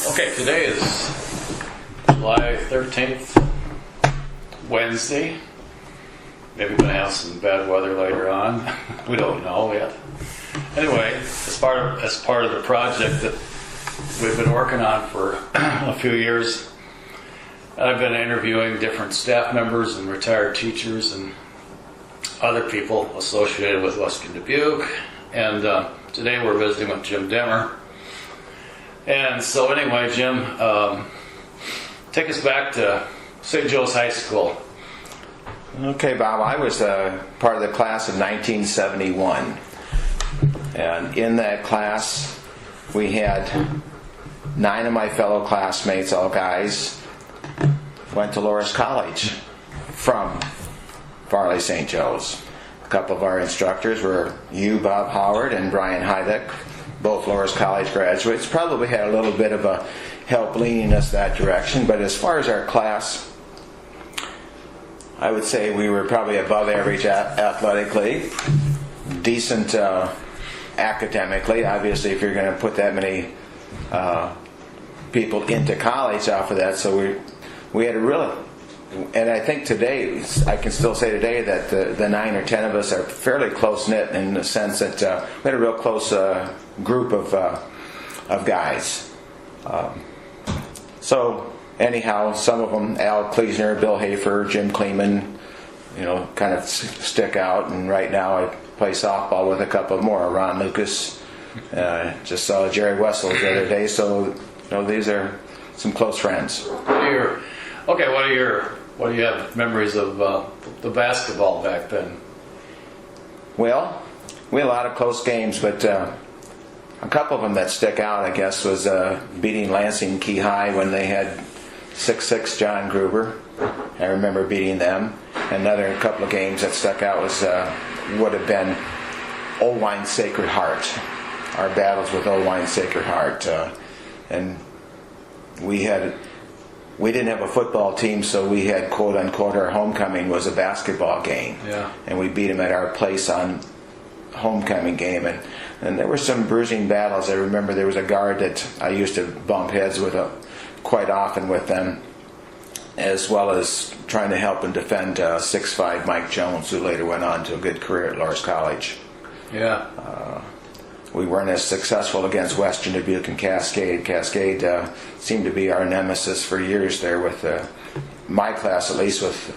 Okay, today is July 13th, Wednesday. Maybe we're going to have some bad weather later on. We don't know yet. Anyway, as part of the project that we've been working on for a few years, I've been interviewing different staff members and retired teachers and other people associated with Western Dubuque. And today we're visiting with Jim Demmer. And so anyway, Jim, take us back to St. Joe's High School. Okay, Bob, I was part of the class of 1971. And in that class, we had 9 of my fellow classmates, all guys, went to Loras College from Farley St. Joe's. A couple of our instructors were you, Bob Howard, and Brian Heideck, both Loras College graduates. Probably had a little bit of a help leaning us that direction, but as far as our class, I would say we were probably above average athletically, decent academically. Obviously, if you're going to put that many people into college off of that, so we had a really, and I think today, I can still say today that the 9 or 10 of us are fairly close-knit in the sense that we had a real close group of guys. So anyhow, some of them, Al Kleesner, Bill Hafer, Jim Kleeman, kind of stick out. And right now I play softball with a couple more. Ron Lucas, just saw Jerry Wessel the other day. So these are some close friends. What do you have memories of the basketball back then? Well, we had a lot of close games, but a couple of them that stick out, I guess, was beating Lansing Key High when they had 6'6" John Gruber. I remember beating them. Another couple of games that stuck out would have been Old Wine Sacred Heart. Our battles with Old Wine Sacred Heart, and we didn't have a football team, so we had, quote unquote, our homecoming was a basketball game. Yeah. And we beat them at our place on homecoming game, and there were some bruising battles. I remember there was a guard that I used to bump heads with quite often with them, as well as trying to help and defend 6'5" Mike Jones, who later went on to a good career at Loras College. Yeah. We weren't as successful against Western Dubuque and Cascade. Cascade seemed to be our nemesis for years there with my class, at least, with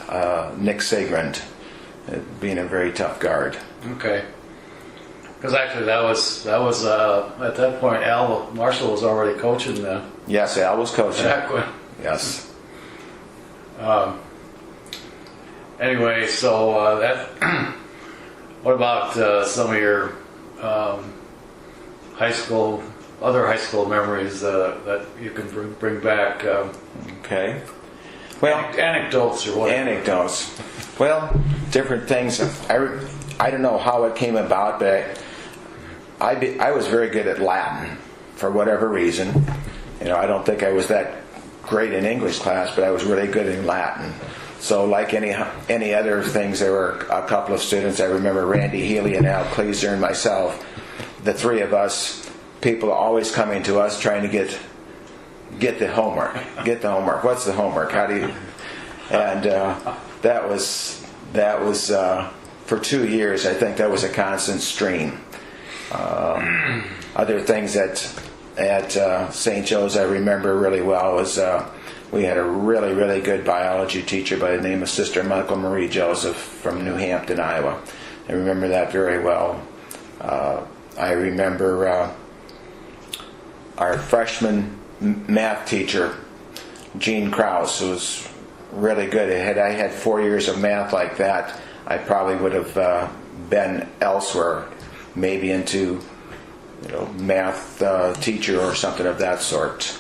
Nick Segrand being a very tough guard. Okay. Because actually that was at that point Al Marshall was already coaching then. Yes, Al was coaching. Exactly. Yes. Anyway, so that. What about some of your other high school memories that you can bring back? Okay. Well, anecdotes or whatever. Anecdotes. Well, different things. I don't know how it came about, but I was very good at Latin for whatever reason. I don't think I was that great in English class, but I was really good in Latin. So like any other things, there were a couple of students. I remember Randy Healy and Al Kleesner and myself, the three of us, people always coming to us trying to get the homework. Get the homework. What's the homework? How do you? And that was for 2 years. I think that was a constant stream. Other things at St. Joe's I remember really well was we had a really, really good biology teacher by the name of Sister Michael Marie Joseph from New Hampton, Iowa. I remember that very well. I remember our freshman math teacher, Gene Krause, who was really good. Had I had 4 years of math like that, I probably would have been elsewhere, maybe into math teacher or something of that sort.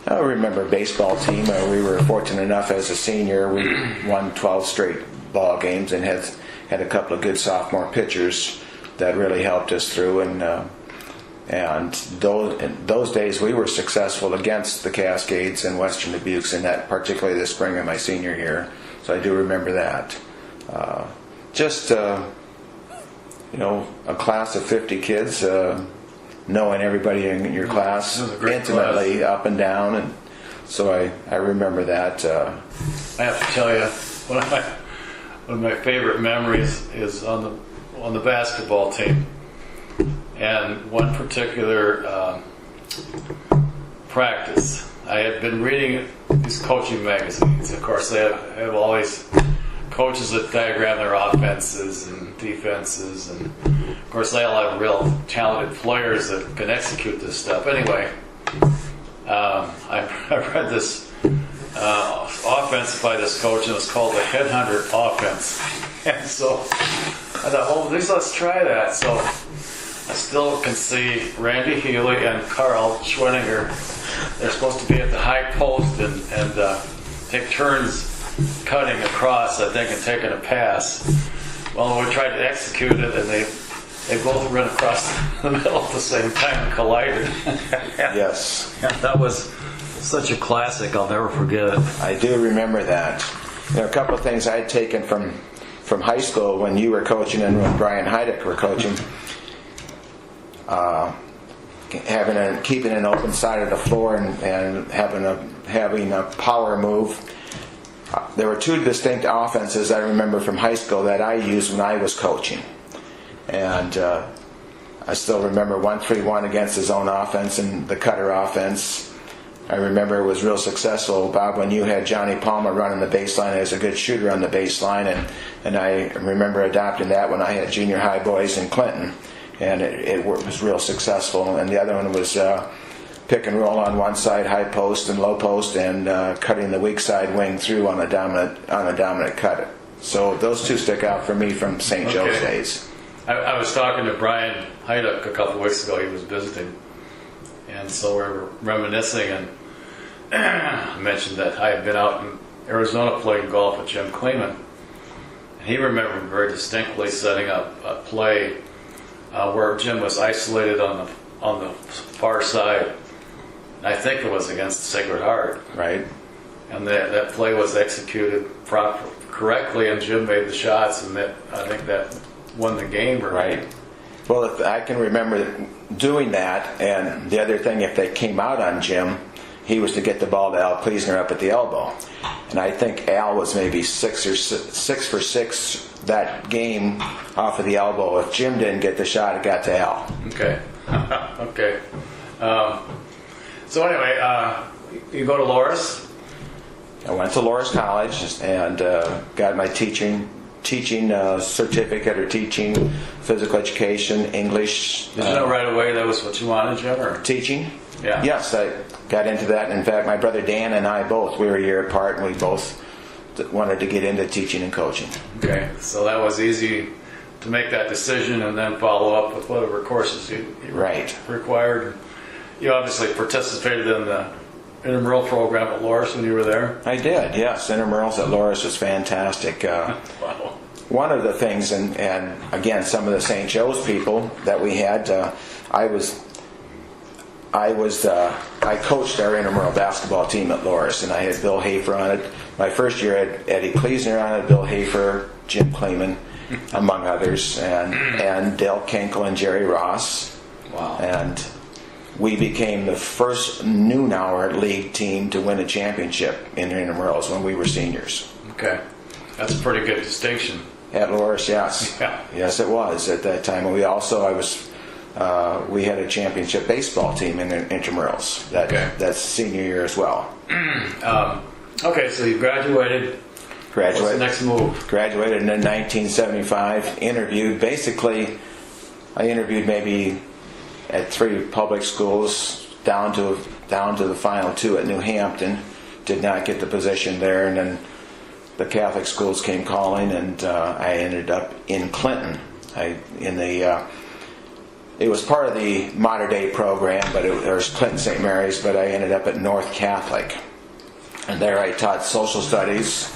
I remember a baseball team. We were fortunate enough as a senior. We won 12 straight ball games and had a couple of good sophomore pitchers that really helped us through. And those days we were successful against the Cascades and Western Dubuques in that, particularly the spring of my senior year. So I do remember that. A class of 50 kids knowing everybody in your class It was a great intimately, up and down, and so I remember that. I have to tell you, one of my favorite memories is on the basketball team, and one particular practice. I had been reading these coaching magazines. Of course, they have always coaches that diagram their offenses and defenses, and of course they all have real talented players that can execute this stuff. Anyway, I read this offense by this coach, and it was called the Headhunter offense. And so I thought, well, let's try that. So I still can see Randy Healy and Carl Schwenninger. They're supposed to be at the high post and take turns cutting across, I think, and taking a pass. Well, we tried to execute it, and they both ran across the middle at the same time and collided. Yes. That was such a classic. I'll never forget it. I do remember that. A couple of things I had taken from high school when you were coaching and when Brian Heidick were coaching. Keeping an open side of the floor and having a power move. There were two distinct offenses I remember from high school that I used when I was coaching, and I still remember 1-3-1 against his own offense and the cutter offense. I remember it was real successful, Bob, when you had Johnny Palmer running the baseline as a good shooter on the baseline, and I remember adopting that when I had junior high boys in Clinton, and it was real successful. And the other one was pick and roll on one side, high post and low post, and cutting the weak side wing through on a dominant cut. So those two stick out for me from St. Joe's days. I was talking to Brian Heidick a couple of weeks ago. He was visiting, and so we were reminiscing, and I mentioned that I had been out in Arizona playing golf with Jim Kleeman. And he remembered very distinctly setting up a play where Jim was isolated on the far side. I think it was against Sacred Heart. Right. And that play was executed correctly, and Jim made the shots, and I think that won the game. Right. Well, I can remember doing that, and the other thing, if they came out on Jim, he was to get the ball to Al Kleesner up at the elbow. And I think Al was maybe 6 for 6 that game off of the elbow. If Jim didn't get the shot, it got to Al. Okay. Okay. So anyway, you go to Loras? I went to Loras College and got my teaching certificate, or teaching physical education, English. Did you know right away that was what you wanted, Jim? Or? Teaching? Yeah. Yes, I got into that. In fact, my brother Dan and I both, we were a year apart, and we both wanted to get into teaching and coaching. Okay, so that was easy to make that decision and then follow up with whatever courses you required. You obviously participated in the intramural program at Loras when you were there. I did, yes. Intramurals at Loras was fantastic. Wow. One of the things, and again, some of the St. Joe's people that we had, I coached our intramural basketball team at Loras, and I had Bill Hafer on it. My first year I had Eddie Kleesner on it, Bill Hafer, Jim Kleeman, among others, and Dale Kinkle and Jerry Ross. Wow. And we became the first noon hour league team to win a championship in intramurals when we were seniors. Okay. That's a pretty good distinction. At Loras, yes. Yeah. Yes, it was at that time. And we also, we had a championship baseball team in intramurals that's senior year as well. Okay, so you graduated. What's the next move? Graduated in 1975. I interviewed maybe at 3 public schools, down to the final 2 at New Hampton. Did not get the position there, and then the Catholic schools came calling, and I ended up in Clinton. It was part of the Modern Day program, but there was Clinton St. Mary's, but I ended up at North Catholic. And there I taught social studies.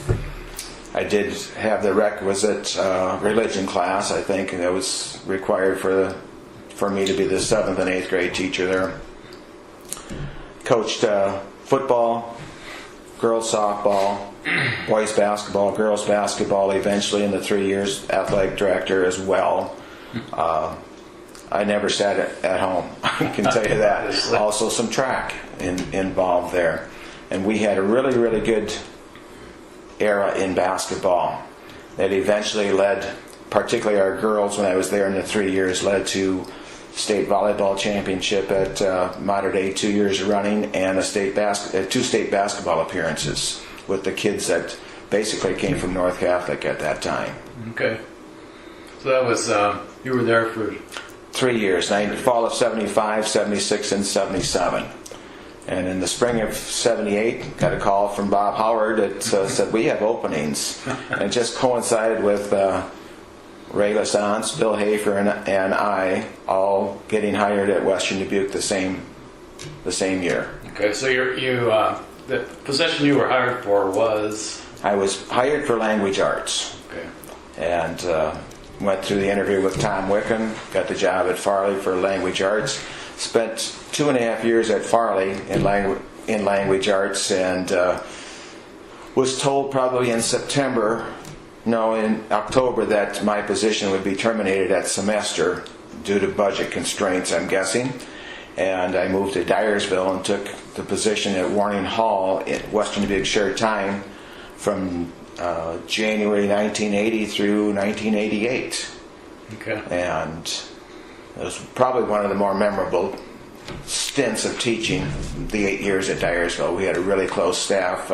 I did have the requisite religion class, I think, that was required for me to be the 7th and 8th grade teacher there. Coached football, girls softball, boys basketball, girls basketball, eventually in the 3 years athletic director as well. I never sat at home. I can tell you that. Also some track involved there. And we had a really, really good era in basketball that eventually led, particularly our girls when I was there in the 3 years, led to state volleyball championship at Mater Dei 2 years running, and two state basketball appearances with the kids that basically came from North Catholic at that time. Okay. So that was, you were there for 3 years, fall of 75, 76, and 77. And in the spring of 78, got a call from Bob Howard that said, we have openings. And it just coincided with Ray Lassance, Bill Hafer, and I all getting hired at Western Dubuque the same year. Okay, so the position you were hired for was? I was hired for language arts. Okay. And went through the interview with Tom Wickham, got the job at Farley for language arts. Spent 2.5 years at Farley in language arts, and was told probably in October that my position would be terminated at semester due to budget constraints, I'm guessing. And I moved to Dyersville and took the position at Warning Hall at Western Dubuque Shared Time from January 1980 through 1988. Okay. And it was probably one of the more memorable stints of teaching the 8 years at Dyersville. We had a really close staff,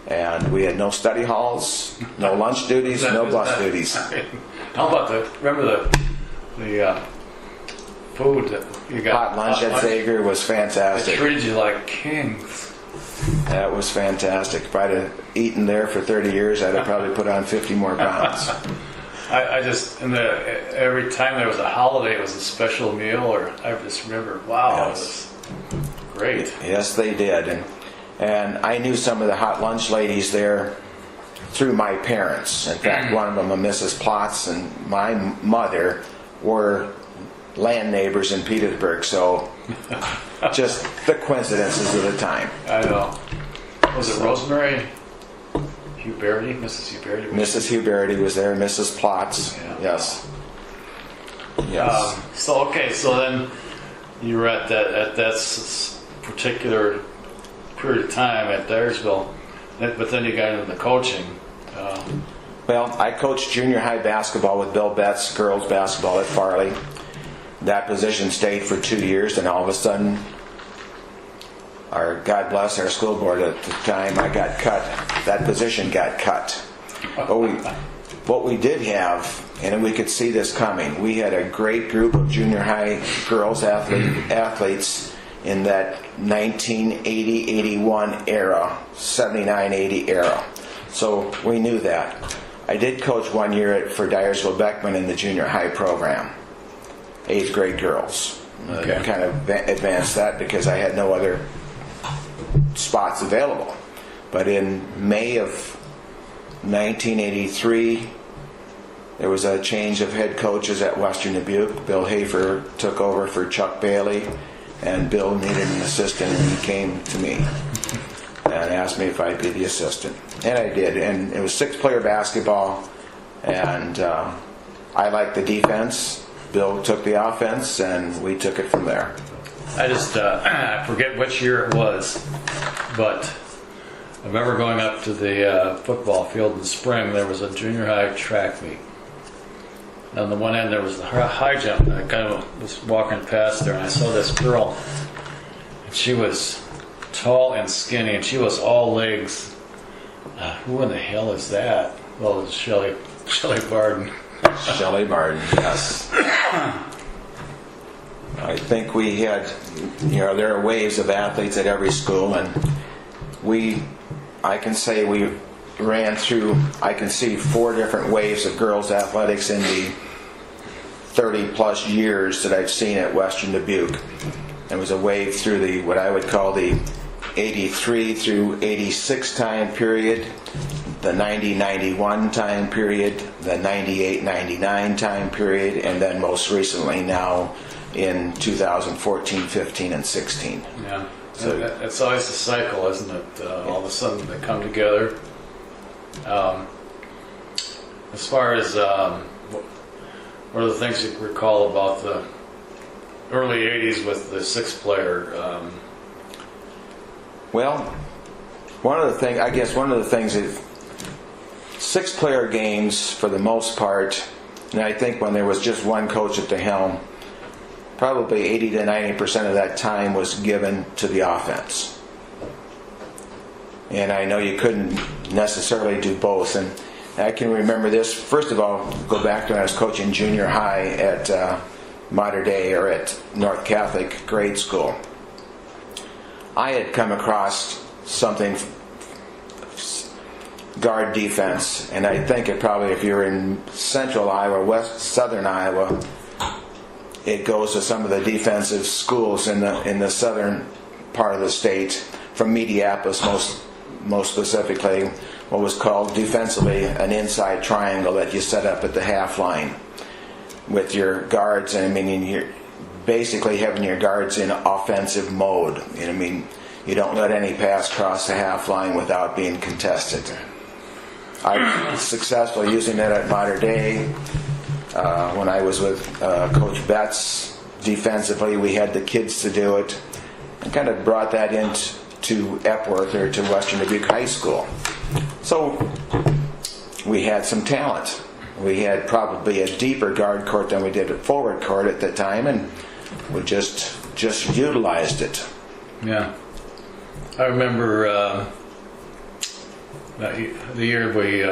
and we had no study halls, no lunch duties, no bus duties. How about remember the food that you got? Hot lunch at Zager was fantastic. They treated you like kings. That was fantastic. If I'd have eaten there for 30 years, I'd have probably put on 50 more pounds. I just, every time there was a holiday, it was a special meal, or I just remember, wow, Yes. It was great. Yes, they did. And I knew some of the hot lunch ladies there through my parents. In fact, one of them, a Mrs. Plotz, and my mother were land neighbors in Petersburg, so just the coincidences of the time. I know. Was it Rosemary Huberty? Mrs. Huberty? Mrs. Huberty was there, Mrs. Plotz. Yeah. Yes. Yes. So then you were at that particular period of time at Dyersville, but then you got into the coaching. Well, I coached junior high basketball with Bill Betts, girls basketball at Farley. That position stayed for 2 years, and all of a sudden, God bless our school board at the time, I got cut. That position got cut. But what we did have, and we could see this coming, we had a great group of junior high girls athletes in that 1980-81 era, 79-80 era. So we knew that. I did coach 1 year for Dyersville Beckman in the junior high program, 8th grade girls. Okay. Kind of advanced that because I had no other spots available. But in May of 1983, there was a change of head coaches at Western Dubuque. Bill Hafer took over for Chuck Bailey, and Bill needed an assistant, and he came to me and asked me if I'd be the assistant. And I did, and it was 6-player basketball, and I liked the defense. Bill took the offense, and we took it from there. I just I forget which year it was, but I remember going up to the football field in the spring. There was a junior high track meet. On the one end there was the high jump, and I kind of was walking past there, and I saw this girl. And she was tall and skinny, and she was all legs. Who in the hell is that? Well, it was Shelley Barden. Shelley Barden, yes. I think we had, there are waves of athletes at every school, and I can say we ran through, I can see 4 different waves of girls athletics in the 30 plus years that I've seen at Western Dubuque. There was a wave through what I would call the 83 through 86 time period, the 90-91 time period, the 98-99 time period, and then most recently now in 2014, 15, and 16. Yeah. So it's always a cycle, isn't it? All of a sudden they come together. As far as what are the things you recall about the early 80s with the six-player? Well, one of the things is six-player games for the most part, and I think when there was just one coach at the helm, probably 80 to 90% of that time was given to the offense. And I know you couldn't necessarily do both. And I can remember this, first of all, go back to when I was coaching junior high at Mater Dei, or at North Catholic grade school. I had come across something, guard defense, and I think it probably, if you're in central Iowa, southern Iowa, it goes to some of the defensive schools in the southern part of the state, from Mediapolis most specifically, what was called defensively an inside triangle that you set up at the half line with your guards. And I mean, you're basically having your guards in offensive mode. And I mean, you don't let any pass cross the half line without being contested. I was successful using that at Mater Dei. When I was with Coach Betts, defensively, we had the kids to do it, and kind of brought that into Epworth, or to Western Dubuque High School. So we had some talent. We had probably a deeper guard court than we did a forward court at the time, and we just utilized it. Yeah. I remember the year we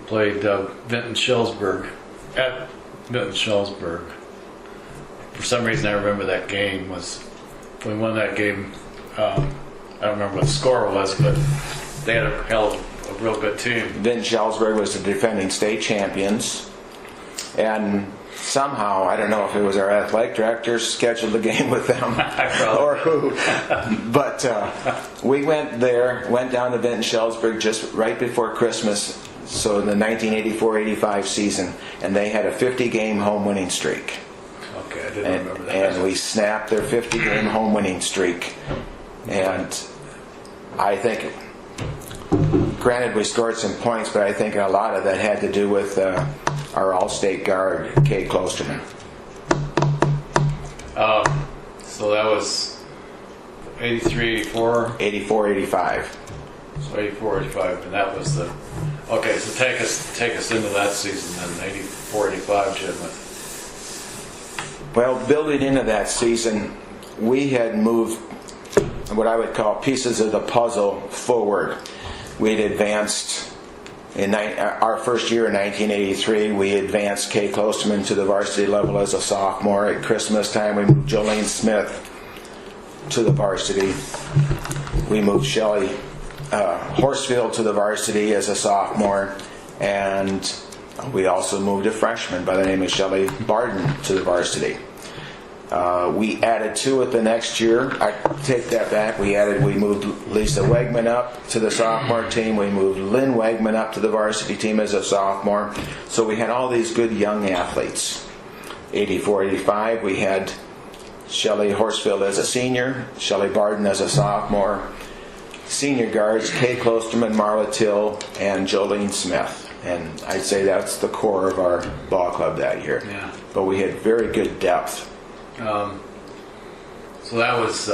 played Vinton-Schellsburg at Vinton-Schellsburg. For some reason, I remember that game we won that game. I don't remember what the score was, but they had a real good team. Vinton-Schellsburg was the defending state champions, and somehow, I don't know if it was our athletic director scheduled the game with them or who, but we went down to Vinton-Schellsburg just right before Christmas, so in the 1984-85 season, and they had a 50-game home winning streak. Okay, I didn't remember that. And we snapped their 50-game home winning streak, and I think, granted we scored some points, but I think a lot of that had to do with our all-state guard, Kate Klosterman. So that was 83, 84? 84, 85. So 84, 85, and that was the... Okay, so take us into that season then, 84, 85, Jim. Well, building into that season, we had moved what I would call pieces of the puzzle forward. We'd advanced, in our first year in 1983, we advanced Kay Klosterman to the varsity level as a sophomore. At Christmas time, we moved Jolene Smith to the varsity. We moved Shelley Horsfield to the varsity as a sophomore, and we also moved a freshman by the name of Shelley Barden to the varsity. We added to it the next year. I take that back. We moved Lisa Wegman up to the sophomore team. We moved Lynn Wegman up to the varsity team as a sophomore. So we had all these good young athletes. 84, 85, we had Shelley Horsfield as a senior, Shelley Barden as a sophomore. Senior guards, Kay Klosterman, Marla Till, and Jolene Smith. And I'd say that's the core of our ball club that year. Yeah. But we had very good depth. So that was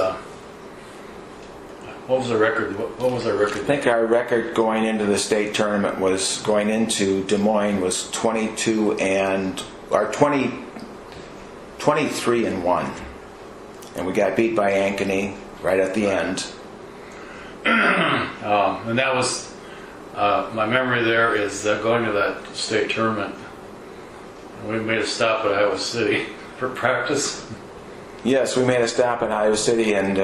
what was our record? What was our record? I think our record going into the state tournament was, going into Des Moines, was 23 and 1, and we got beat by Ankeny right at the end. And that was my memory. There is going to that state tournament. We made a stop at Iowa City for practice. Yes, we made a stop in Iowa City, and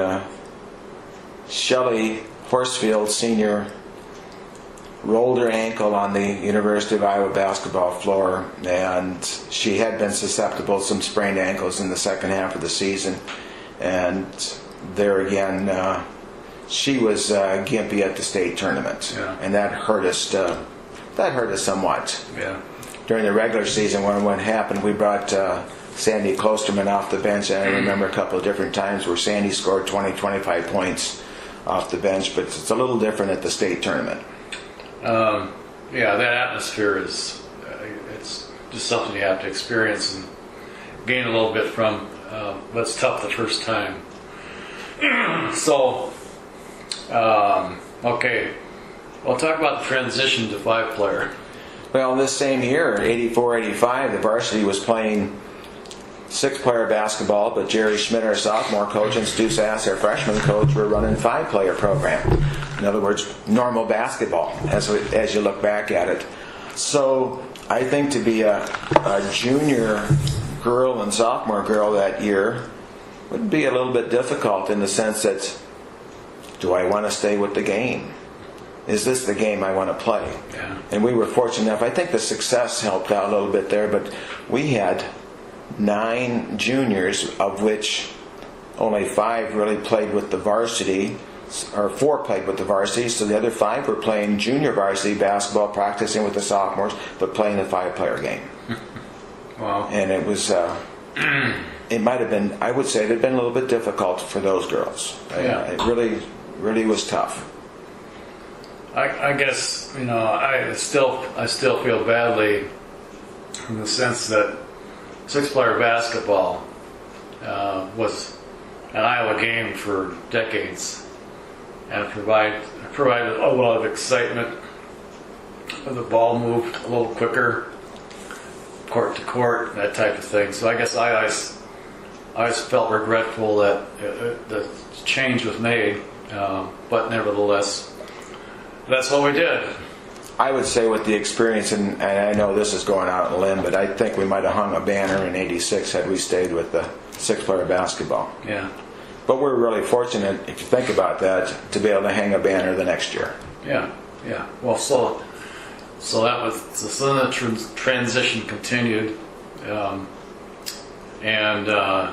Shelley Horsfield, senior, rolled her ankle on the University of Iowa basketball floor, and she had been susceptible to some sprained ankles in the second half of the season. And there again, she was gimpy at the state tournament, yeah. And that hurt us. That hurt us somewhat. Yeah. During the regular season, when what happened, we brought Sandy Klosterman off the bench, and I remember a couple of different times where Sandy scored 20, 25 points off the bench, but it's a little different at the state tournament. Yeah, that atmosphere is it's just something you have to experience and gain a little bit from. But it's tough the first time. So, okay, we'll talk about the transition to 5-player. Well, this same year, 84-85, the varsity was playing 6-player basketball, but Jerry Schmidt, our sophomore coach, and Stu Sass, our freshman coach, were running 5-player program. In other words, normal basketball, as you look back at it. So I think to be a junior girl and sophomore girl that year would be a little bit difficult in the sense that, do I want to stay with the game? Is this the game I want to play? Yeah. And we were fortunate enough. I think the success helped out a little bit there, but we had 9 juniors, of which only 5 really played with the varsity, or 4 played with the varsity, so the other 5 were playing junior varsity basketball, practicing with the sophomores, but playing the 5-player game. Wow. And it was, it might have been, I would say it had been a little bit difficult for those girls. Yeah. It really was tough. I guess, I still feel badly in the sense that 6-player basketball was an Iowa game for decades, and provided a lot of excitement. The ball moved a little quicker, court to court, that type of thing. So I guess I always felt regretful that the change was made, but nevertheless, that's what we did. I would say with the experience, and I know this is going out on a limb, but I think we might have hung a banner in '86 had we stayed with the 6-player basketball. Yeah. But we're really fortunate, if you think about that, to be able to hang a banner the next year. Yeah. Well, so that was so then the transition continued, and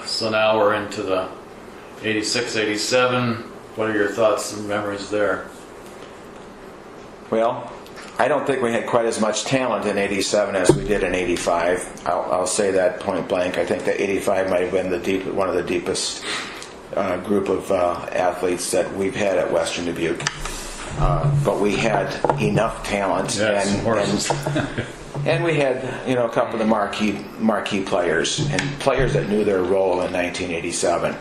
so now we're into the '86, '87. What are your thoughts and memories there? Well, I don't think we had quite as much talent in '87 as we did in '85. I'll say that point blank. I think that '85 might have been one of the deepest group of athletes that we've had at Western Dubuque. But we had enough talent, and we had a couple of the marquee players and players that knew their role in 1987.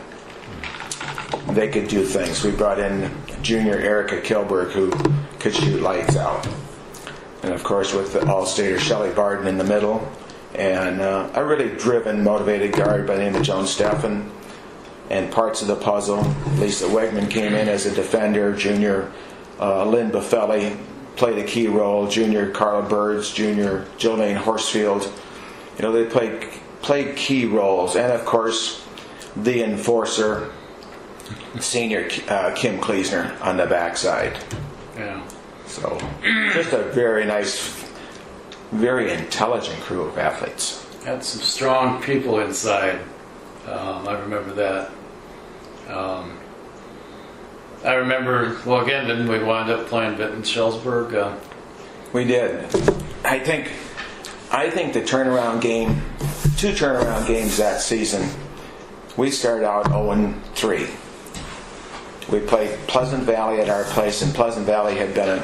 They could do things. We brought in junior Erica Kilberg, who could shoot lights out. And of course with the All-Stater Shelley Barden in the middle. And a really driven, motivated guard by the name of Joan Steffen. And parts of the puzzle, Lisa Wegman came in as a defender. Junior Lynn Buffelli played a key role. Junior Carla Birds, junior Jolene Horsfield. They played key roles. And of course, the enforcer, senior Kim Kleesner on the backside. Yeah. So, just a very nice, very intelligent crew of athletes. Had some strong people inside. I remember that. I remember, well, again, didn't we wind up playing Vinton-Shellsburg? We did. I think the turnaround game, 2 turnaround games that season, we started out 0-3. We played Pleasant Valley at our place, and Pleasant Valley had been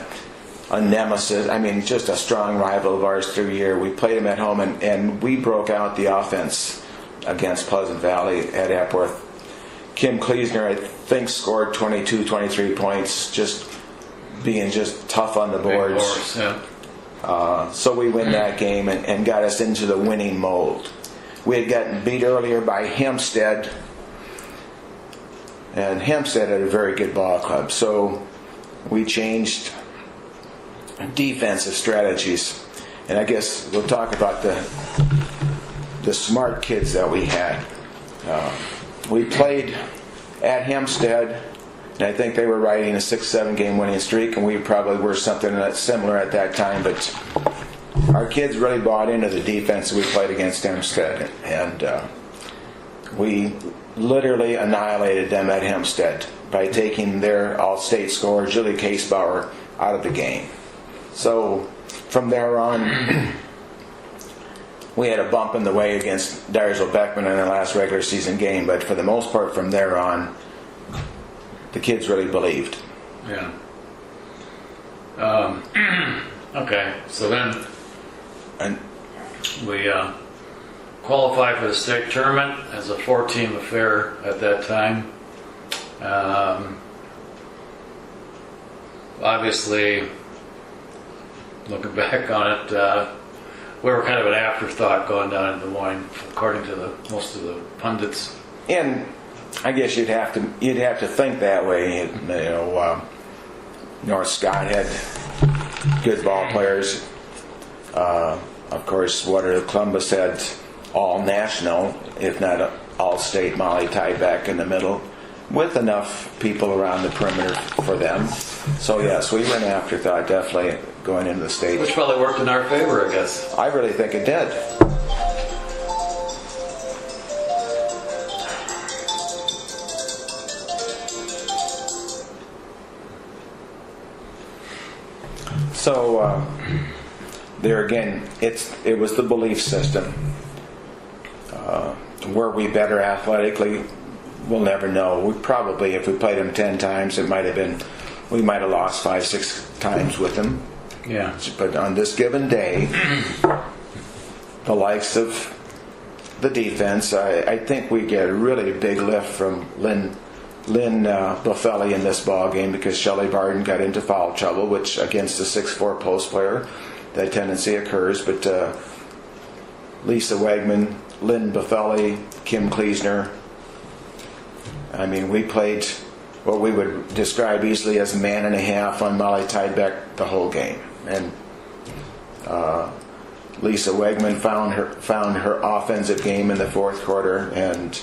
a nemesis. I mean, just a strong rival of ours through the year. We played them at home, and we broke out the offense against Pleasant Valley at Epworth. Kim Kleesner, I think, scored 22, 23 points, just being just tough on the boards. Horse, yeah. So we win that game and got us into the winning mold. We had gotten beat earlier by Hempstead, and Hempstead had a very good ball club. So we changed defensive strategies. And I guess we'll talk about the smart kids that we had. We played at Hempstead, and I think they were riding a 6-7 game winning streak, and we probably were something that's similar at that time. But our kids really bought into the defense we played against Hempstead, and we literally annihilated them at Hempstead by taking their all-state scorer, Julie Casebauer, out of the game. So from there on, we had a bump in the way against Dyersville Beckman in our last regular season game, but for the most part from there on, the kids really believed. Yeah. Okay, so then... We qualified for the state tournament as a 4-team affair at that time. Obviously, looking back on it, we were kind of an afterthought going down in Des Moines, according to most of the pundits. And I guess you'd have to think that way. North Scott had good ball players. Of course, Columbus had all national, if not all state Molly tied back in the middle, with enough people around the perimeter for them. So yes, we were an afterthought, definitely going into the state. Which probably worked in our favor, I guess. I really think it did. So there again, it was the belief system. Were we better athletically? We'll never know. We probably, if we played them 10 times, we might have lost 5-6 times with them. Yeah. But on this given day, the likes of the defense, I think we get a really big lift from Lynn Buffelli in this ball game, because Shelley Barden got into foul trouble, which against a 6'4" post player, that tendency occurs. But Lisa Wegman, Lynn Buffelli, Kim Kleesner, I mean, we played what we would describe easily as a man and a half on Molly Tybeck the whole game. And Lisa Wegman found her offensive game in the fourth quarter and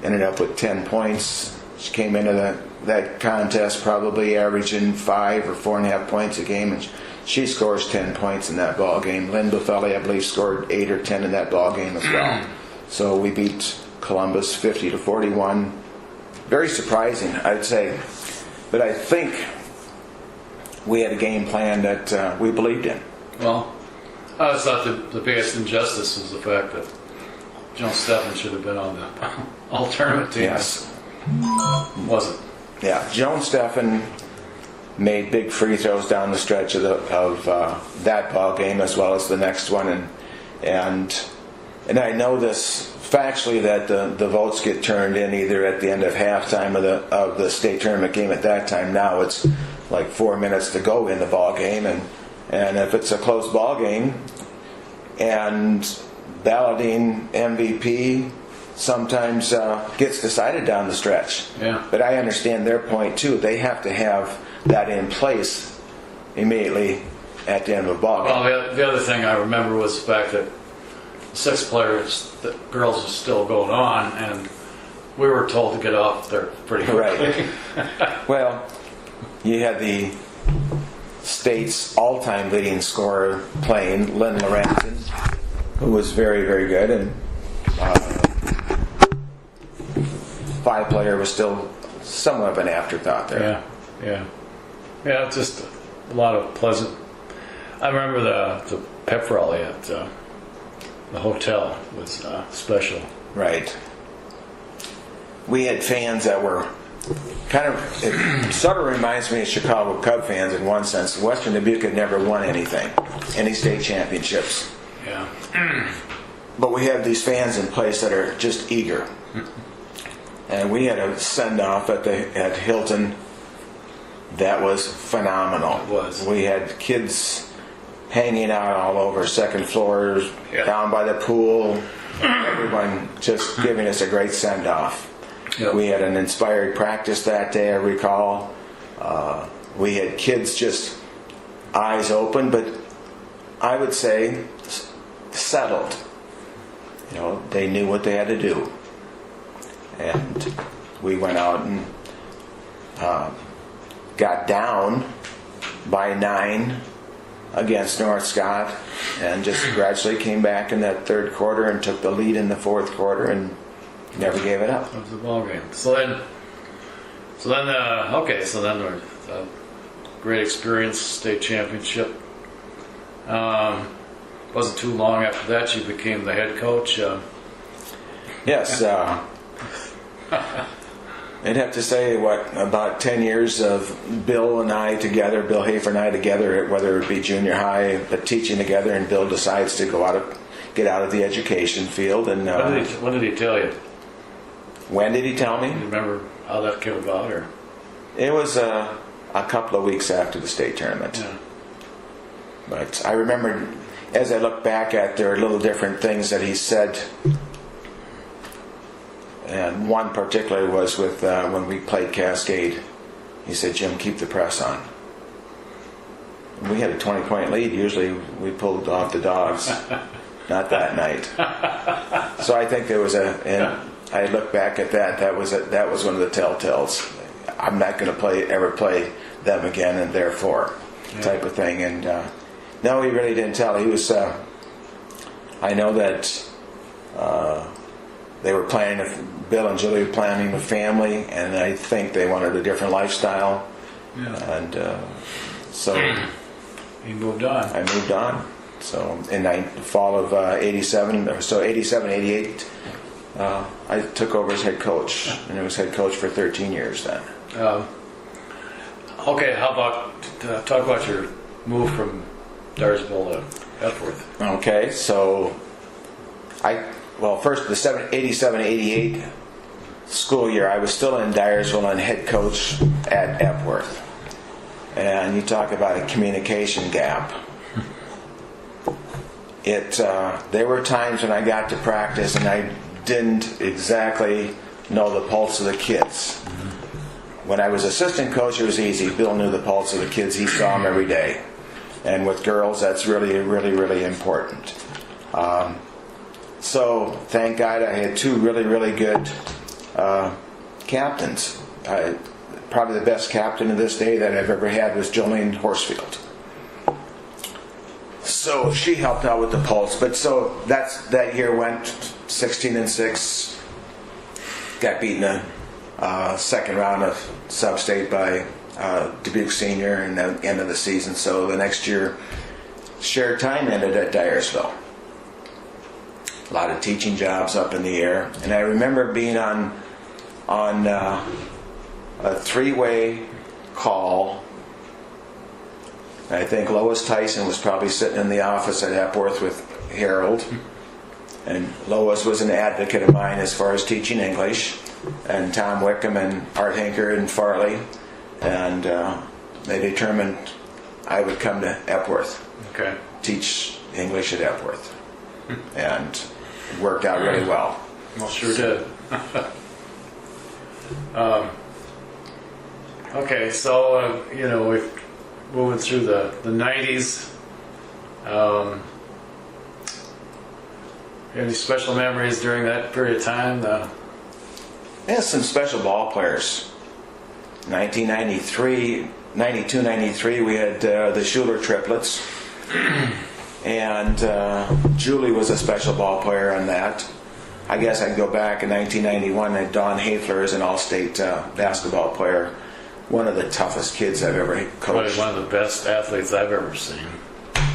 ended up with 10 points. She came into that contest probably averaging 5 or 4.5 points a game, and she scores 10 points in that ball game. Lynn Buffelli, I believe, scored 8 or 10 in that ball game as well. So we beat Columbus 50-41. Very surprising, I'd say. But I think we had a game plan that we believed in. Well, I always thought the biggest injustice was the fact that Joan Steffen should have been on the all-tournament team. Yes. Wasn't. Yeah, Joan Steffen made big free throws down the stretch of that ball game as well as the next one, and I know this factually, that the votes get turned in either at the end of halftime of the state tournament game. At that time, now it's like 4 minutes to go in the ball game, and if it's a close ball game, and balloting MVP sometimes gets decided down the stretch. Yeah. But I understand their point too. They have to have that in place immediately at the end of a ball game. Well, the other thing I remember was the fact that 6 players, the girls are still going on, and we were told to get off there pretty quickly. Right. Well, you had the state's all-time leading scorer playing, Lynn Lorenzen, who was very, very good, and 5-player was still somewhat of an afterthought there. Yeah. Just a lot of pleasant. I remember the pep rally at the hotel was special. Right. We had fans that were it sort of reminds me of Chicago Cub fans in one sense. Western Dubuque had never won anything, any state championships. Yeah. But we have these fans in place that are just eager. And we had a send-off at Hilton that was phenomenal. It was. We had kids hanging out all over second floors, down by the pool. Everyone just giving us a great send-off. Yep. We had an inspired practice that day, I recall. We had kids just eyes open, but I would say settled. They knew what they had to do. And we went out and got down by 9 against North Scott, and just gradually came back in that third quarter and took the lead in the fourth quarter and never gave it up. That was the ball game. So then, great experience, state championship. Wasn't too long after that you became the head coach. Yes. I'd have to say, about 10 years of Bill Hafer and I together, whether it be junior high, but teaching together, and Bill decides to go out of get out of the education field. And What did he tell you? when did he tell Do me? you remember how that came about? Or It was a couple of weeks after the state tournament. yeah. But I remember, as I look back at, there are little different things that he said. And one particularly was with when we played Cascade. He said, "Jim, keep the press on." We had a 20-point lead. Usually we pulled off the dogs. Not that night. So I think there was and I look back at that. That was one of the telltales. I'm not going to ever play them again, and therefore, type of thing. And no, he really didn't tell. He was. I know that they were planning. Bill and Julie were planning a family, and I think they wanted a different lifestyle. Yeah. And so He moved on. I moved on. So in the fall of 87, or so 87, 88, I took over as head coach, and I was head coach for 13 years then. Okay, how about talk about your move from Dyersville to Epworth? Okay, so first the 87, 88 school year, I was still in Dyersville and head coach at Epworth. And you talk about a communication gap. There were times when I got to practice and I didn't exactly know the pulse of the kids. When I was assistant coach, it was easy. Bill knew the pulse of the kids. He saw them every day. And with girls, that's really, really, really important. So thank God I had two really, really good captains. Probably the best captain of this day that I've ever had was Jolene Horsfield. So she helped out with the pulse. But so that year went 16-6. Got beaten in the second round of sub-state by Dubuque Senior and the end of the season. So the next year, shared time ended at Dyersville. A lot of teaching jobs up in the air. And I remember being on a three-way call. I think Lois Tyson was probably sitting in the office at Epworth with Harold. And Lois was an advocate of mine as far as teaching English. And Tom Wickham and Art Hinker and Farley. And they determined I would come to Epworth. Okay. Teach English at Epworth. And it worked out really well. Well, sure did. Okay, so we're moving through the 90s. Any special memories during that period of time? Yeah, some special ball players. 1992, 93, we had the Schuler triplets. And Julie was a special ball player on that. I guess I can go back in 1991 and Don Hafler is an all-state basketball player. One of the toughest kids I've ever coached. Probably one of the best athletes I've ever seen.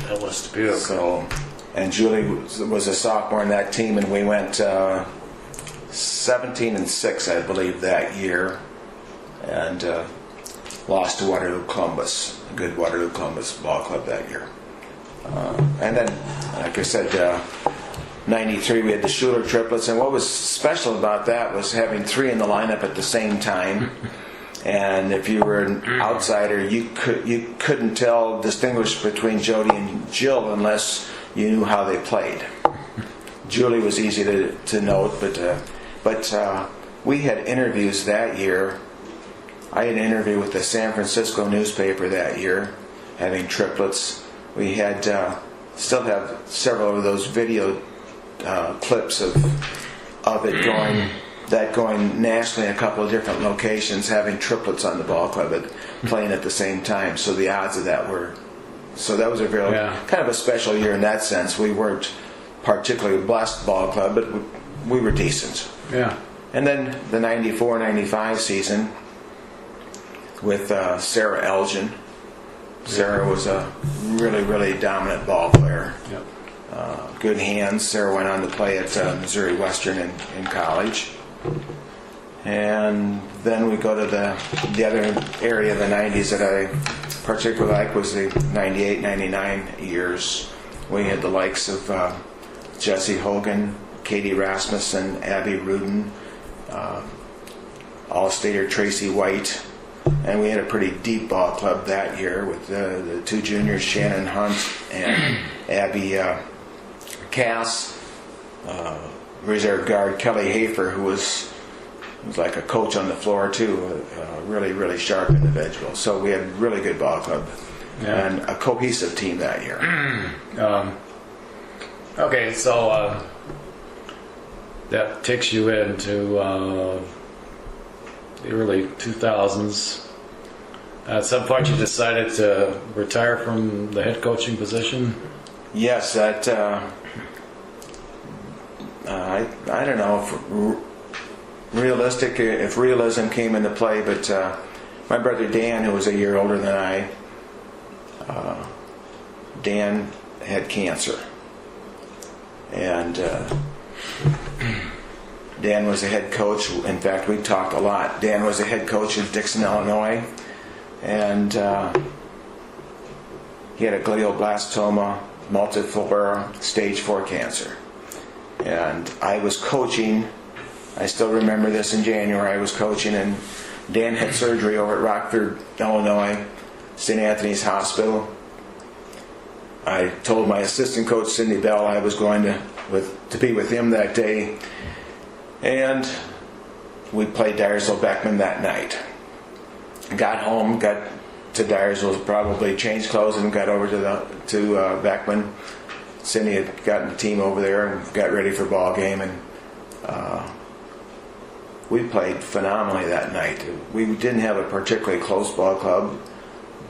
That was Dubuque. So, and Julie was a sophomore in that team, and we went 17-6, I believe, that year, and lost to Waterloo Columbus, a good Waterloo Columbus ball club that year. And then, like I said, 93 we had the Schuler triplets, and what was special about that was having three in the lineup at the same time. And if you were an outsider, you couldn't distinguish between Jody and Jill unless you knew how they played. Julie was easy to note, but we had interviews that year. I had an interview with the San Francisco newspaper that year, having triplets. We had still have several of those video clips of it going nationally in a couple of different locations, having triplets on the ball club playing at the same time. So the odds of that were, so that was a real kind of a special year in that sense. We weren't particularly a blessed ball club, but we were decent. Yeah. And then the 94-95 season with Sarah Elgin. Sarah was a really, really dominant ball player. Yep. Good hands. Sarah went on to play at Missouri Western in college. And then we go to the other area of the 90s that I particularly like was the 98-99 years. We had the likes of Jesse Hogan, Katie Rasmussen, Abby Rudin, All-Stater Tracy White, and we had a pretty deep ball club that year with the two juniors, Shannon Hunt and Abby Cass, reserve guard Kelly Hafer, who was like a coach on the floor too, really, really sharp individual. So we had a really good ball club and a cohesive team that year. Okay, so that takes you into the early 2000s. At some point you decided to retire from the head coaching position? Yes, that I don't know if realism came into play, but my brother Dan, who was a year older than I, Dan had cancer, and Dan was a head coach. In fact, we talked a lot. Dan was a head coach in Dixon, Illinois, and he had a glioblastoma, multiple stage 4 cancer. And I was coaching, I still remember this, in January. I was coaching, and Dan had surgery over at Rockford, Illinois, St. Anthony's Hospital. I told my assistant coach, Cindy Bell, I was going to be with him that day. And we played Dyersville Beckman that night. Got home, got to Dyersville, probably changed clothes and got over to Beckman. Cindy had gotten the team over there and got ready for ball game, and we played phenomenally that night. We didn't have a particularly close ball club,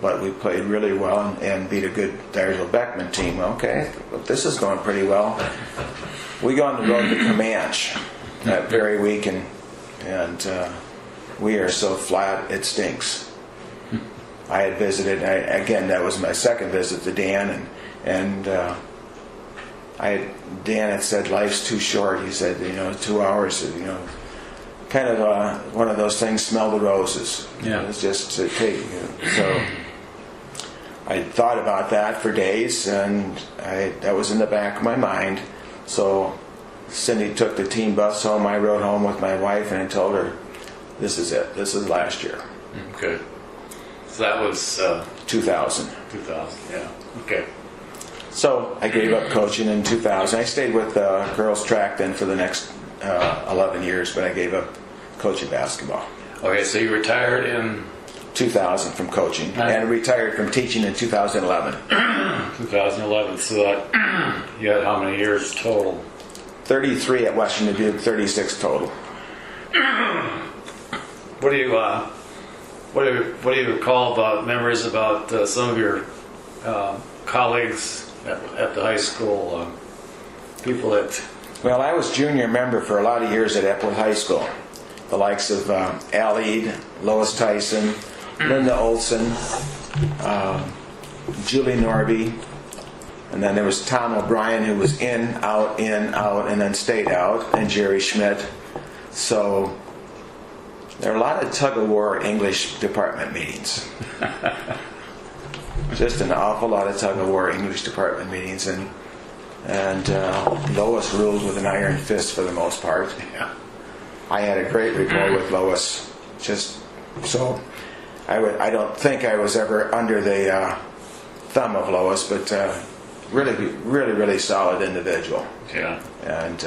but we played really well and beat a good Dyersville Beckman team. Okay, well, this is going pretty well. We go on the road to Comanche that very week, and we are so flat it stinks. I had visited again. That was my second visit to Dan, and Dan had said life's too short. He said, 2 hours, kind of one of those things. Smell the roses. Yeah. It's just to take. So I thought about that for days, and that was in the back of my mind. So Cindy took the team bus home. I rode home with my wife, and I told her, "This is it. This is last year." Okay. So that was 2000. 2000. Yeah. Okay. So I gave up coaching in 2000. I stayed with girls track then for the next 11 years, but I gave up coaching basketball. Okay, so you retired in 2000 from coaching, and retired from teaching in 2011. 2011. So that you had how many years total? 33 at Western Dubuque, 36 total. What do you recall about memories about some of your colleagues at the high school? People that. Well, I was junior member for a lot of years at Epworth High School. The likes of Al Eid, Lois Tyson, Linda Olson, Julie Norby, and then there was Tom O'Brien, who was in, out, and then stayed out, and Jerry Schmidt. So there are a lot of tug-of-war English department meetings. Just an awful lot of tug-of-war English department meetings, and Lois ruled with an iron fist for the most part. Yeah. I had a great rapport with Lois. Just so I don't think I was ever under the thumb of Lois, but really solid individual. Yeah. And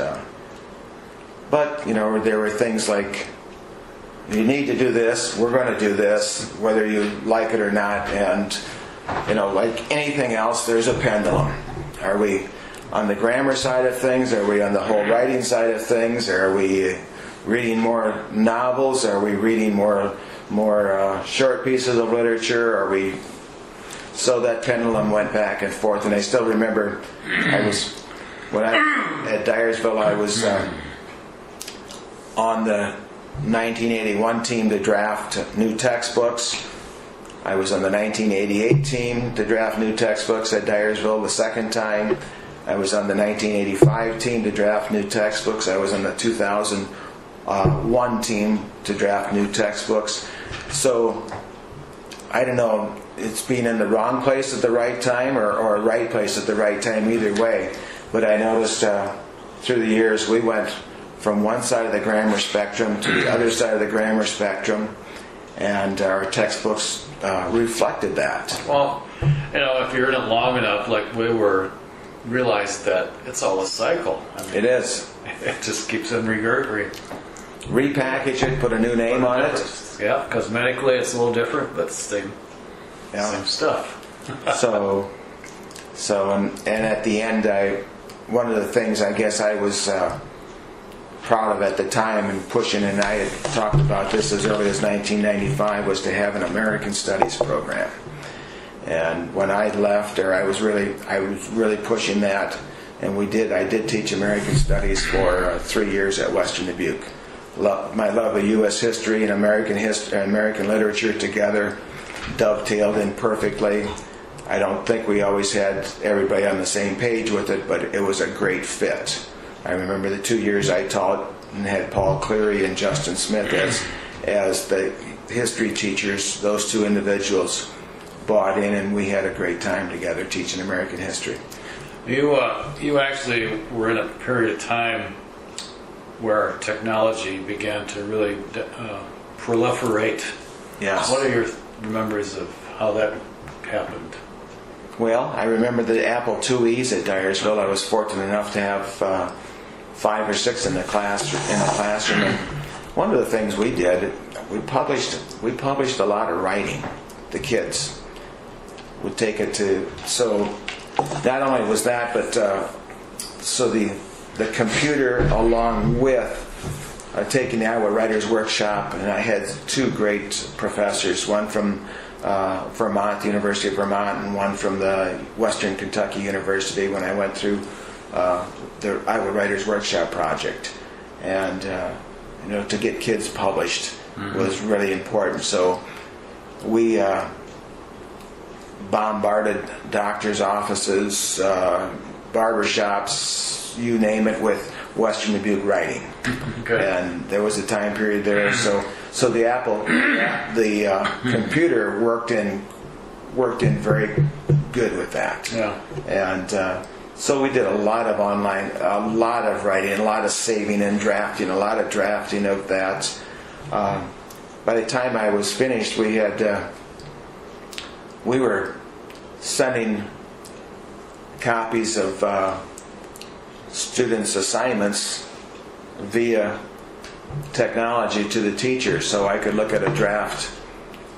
but there were things like, you need to do this, we're going to do this, whether you like it or not, and like anything else, there's a pendulum. Are we on the grammar side of things? Are we on the whole writing side of things? Are we reading more novels? Are we reading more short pieces of literature? Are we? So that pendulum went back and forth, and I still remember when I at Dyersville, I was on the 1981 team to draft new textbooks. I was on the 1988 team to draft new textbooks at Dyersville the second time. I was on the 1985 team to draft new textbooks. I was on the 2001 team to draft new textbooks. So I don't know, it's being in the wrong place at the right time or right place at the right time, either way. But I noticed through the years we went from one side of the grammar spectrum to the other side of the grammar spectrum, and our textbooks reflected that. Well, if you're in it long enough, like we were, realize that it's all a cycle. I mean, It is. it just keeps on repackage Repackage it, put a new name on it. Yeah, cosmetically it's a little different, but same stuff. And at the end, one of the things I guess I was proud of at the time and pushing, and I had talked about this as early as 1995, was to have an American Studies program. And when I left, I was really pushing that, and I did teach American Studies for 3 years at Western Dubuque. My love of U.S. history and American literature together dovetailed in perfectly. I don't think we always had everybody on the same page with it, but it was a great fit. I remember the 2 years I taught and had Paul Cleary and Justin Smith as the history teachers. Those two individuals bought in, and we had a great time together teaching American history. You actually were in a period of time where technology began to really proliferate. Yes. What are your memories of how that happened? Well, I remember the Apple IIe's at Dyersville. I was fortunate enough to have 5 or 6 in the classroom. And one of the things we did, we published a lot of writing. The kids would take it to. So not only was that, but so the computer, along with taking the Iowa Writers Workshop, and I had 2 great professors, one from Vermont, the University of Vermont, and one from the Western Kentucky University when I went through the Iowa Writers Workshop project. And to get kids published was really important. So we bombarded doctors' offices, barbershops, you name it, with Western Dubuque writing. Okay. And there was a time period there, so the computer worked in very good with that. Yeah. And so we did a lot of writing, a lot of saving and drafting, a lot of drafting of that. By the time I was finished, we were sending copies of students' assignments via technology to the teacher, so I could look at a draft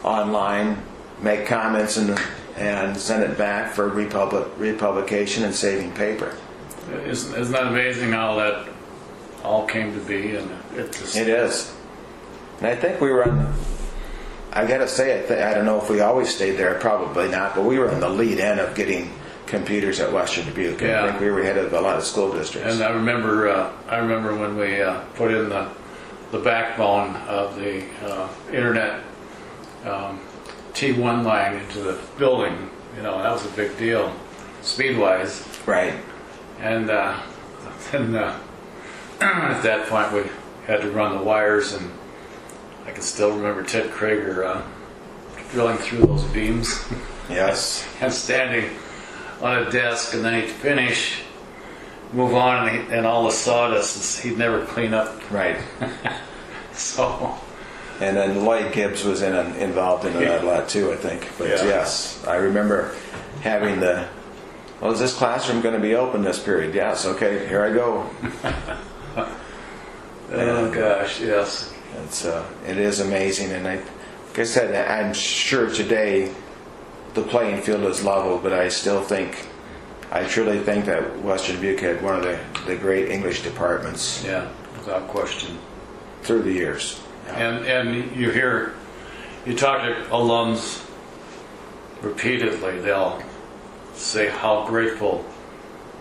online, make comments, and send it back for republication and saving paper. Isn't that amazing how that all came to be? And it is. And I think we were I got to say, I don't know if we always stayed there, probably not, but we were on the lead end of getting computers at Western Dubuque. Yeah. I think we were ahead of a lot of school districts. And I remember when we put in the backbone of the internet T1 line into the building. That was a big deal, speed-wise. Right. And then at that point we had to run the wires, and I can still remember Ted Krager drilling through those beams. Yes. And standing on a desk, and then he'd finish, move on, and all the sawdust he'd never clean up. Right. So. And then Lloyd Gibbs was involved in that a lot too, I think. But yes, I remember having is this classroom going to be open this period? Yes. Okay, here I go. Oh gosh, yes. It is amazing, and like I said, I'm sure today the playing field is level, but I truly think that Western Dubuque had one of the great English departments. Yeah, without question. Through the years. Yeah. And you talk to alums repeatedly, they'll say how grateful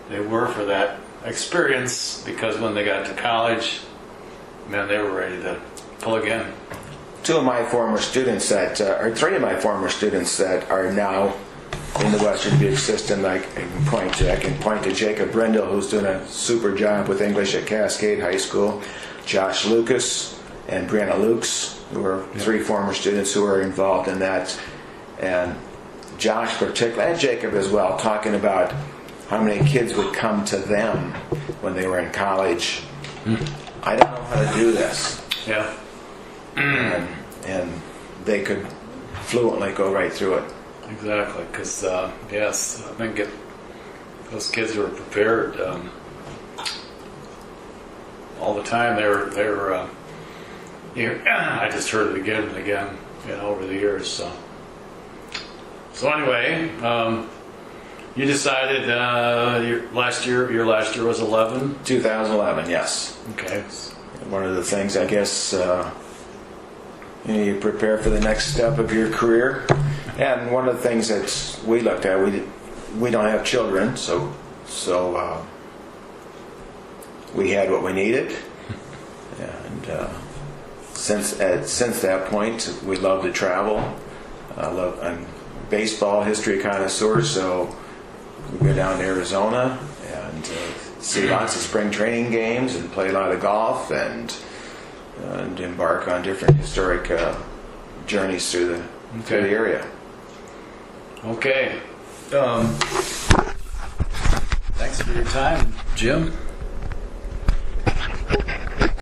they were for that experience, because when they got to college, man, they were ready to pull again. 3 of my former students that are now in the Western Dubuque system, I can point to Jacob Brindle, who's doing a super job with English at Cascade High School, Josh Lucas and Brianna Lukes, who are 3 former students who are involved in that, and Josh particularly, and Jacob as well, talking about how many kids would come to them when they were in college. I don't know how to do this. Yeah. And they could fluently go right through it. Exactly. Because yes, I think those kids were prepared all the time. They were. I just heard it again and again, over the years. So anyway, you decided your last year was 11. 2011, yes. Okay. One of the things, I guess, you prepare for the next step of your career. And one of the things that we looked at, we don't have children, so we had what we needed. And since that point, we love to travel. I'm baseball history connoisseur, so we go down to Arizona and see lots of spring training games and play a lot of golf and embark on different historic journeys through the area. Okay. Thanks for your time, Jim.